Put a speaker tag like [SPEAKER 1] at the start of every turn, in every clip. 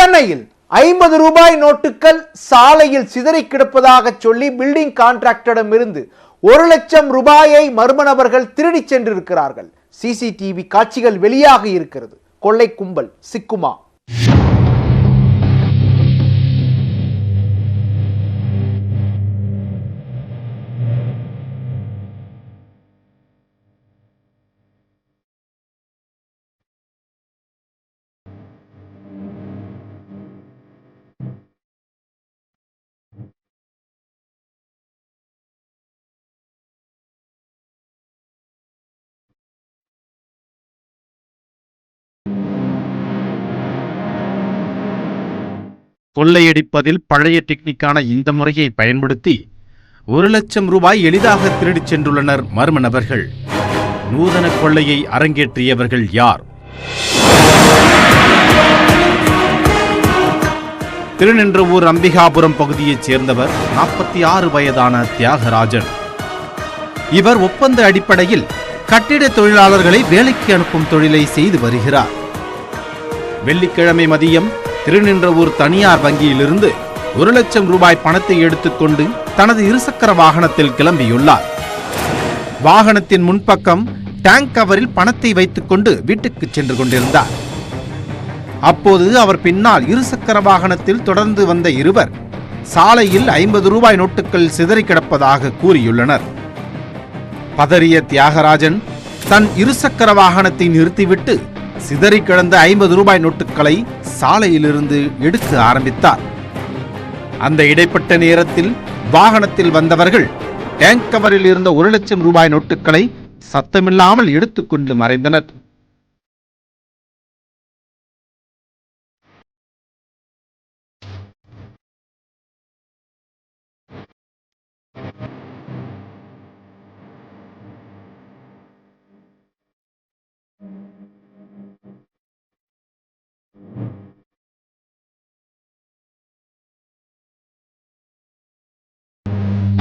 [SPEAKER 1] சென்னையில் 50 ரூபாய் நோட்டுகள் சாலையில் சிதறி கிடப்பதாக சொல்லி பில்டிங் கான்ட்ராக்டரிடமிருந்து 1 லட்சம் ரூபாயை மர்ம நபர்கள் திருடி சென்றிருக்கிறார்கள். சிசிடிவி காட்சிகள் வெளியாகி இருக்கிறது. கொள்ளை கும்பல் சிக்குமா?
[SPEAKER 2] கொள்ளையடிப்பதில் பழைய டெக்னிக்கான இந்த முறையை பயன்படுத்தி 1 லட்சம் ரூபாய் எளிதாக திருடிச் சென்றுள்ளனர் மர்ம நபர்கள். நூதன கொள்ளையை அரங்கேற்றியவர்கள் யார்? திருநின்றவூர் அம்பிகாபுரம் பகுதியைச் சேர்ந்தவர் 46 வயதான தியாகராஜன். இவர் ஒப்பந்த அடிப்படையில் கட்டிட தொழிலாளர்களை வேலைக்கு அனுப்பும் தொழிலை செய்து வருகிறார். வெள்ளிக்கிழமை மதியம் திருநின்றவூர் தனியார் வங்கியிலிருந்து 1 லட்சம் ரூபாய் பணத்தை எடுத்துக்கொண்டு தனது இருசக்கர வாகனத்தில் கிளம்பியுள்ளார். வாகனத்தின் முன்பக்கம் டேங்க் கவரில் பணத்தை வைத்துக் கொண்டு வீட்டுக்கு சென்று கொண்டிருந்தார். அப்போது அவர் பின்னால் இருசக்கர வாகனத்தில் தொடர்ந்து வந்த இருவர் சாலையில் 50 ரூபாய் நோட்டுகள் சிதறி கிடப்பதாக கூறியுள்ளனர். பதறிய தியாகராஜன் தன் இருசக்கர வாகனத்தை நிறுத்திவிட்டு சிதறி கிடந்த 50 ரூபாய் நோட்டுகளை சாலையிலிருந்து எடுக்க ஆரம்பித்தார். அந்த இடைப்பட்ட நேரத்தில் வாகனத்தில் வந்தவர்கள் டேங்க் கவரில் இருந்த 1 லட்சம் ரூபாய் நோட்டுகளை சத்தமில்லாமல் எடுத்துக்கொண்டு மறைந்தனர்.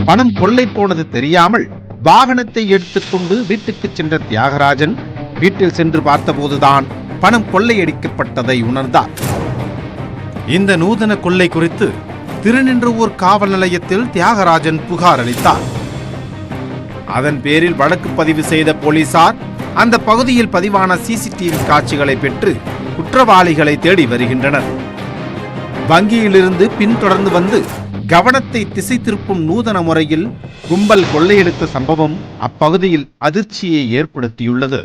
[SPEAKER 2] பணம் கொள்ளை போனது தெரியாமல் வாகனத்தை எடுத்துக்கொண்டு வீட்டுக்கு சென்ற தியாகராஜன் வீட்டில் சென்று பார்த்தபோதுதான் பணம் கொள்ளையடிக்கப்பட்டதை உணர்ந்தார். இந்த நூதன கொள்ளை குறித்து திருநின்றவூர் காவல் நிலையத்தில் தியாகராஜன் புகார் அளித்தார். அதன் பேரில் வழக்கு பதிவு செய்த போலீசார் அந்த பகுதியில் பதிவான சிசிடிவி காட்சிகளை பெற்று குற்றவாளிகளை தேடி வருகின்றனர். வங்கியிலிருந்து பின்தொடர்ந்து வந்து கவனத்தை திசை திருப்பும் நூதன முறையில் கும்பல் கொள்ளையெடுத்த சம்பவம் அப்பகுதியில் அதிர்ச்சியை ஏற்படுத்தியுள்ளது.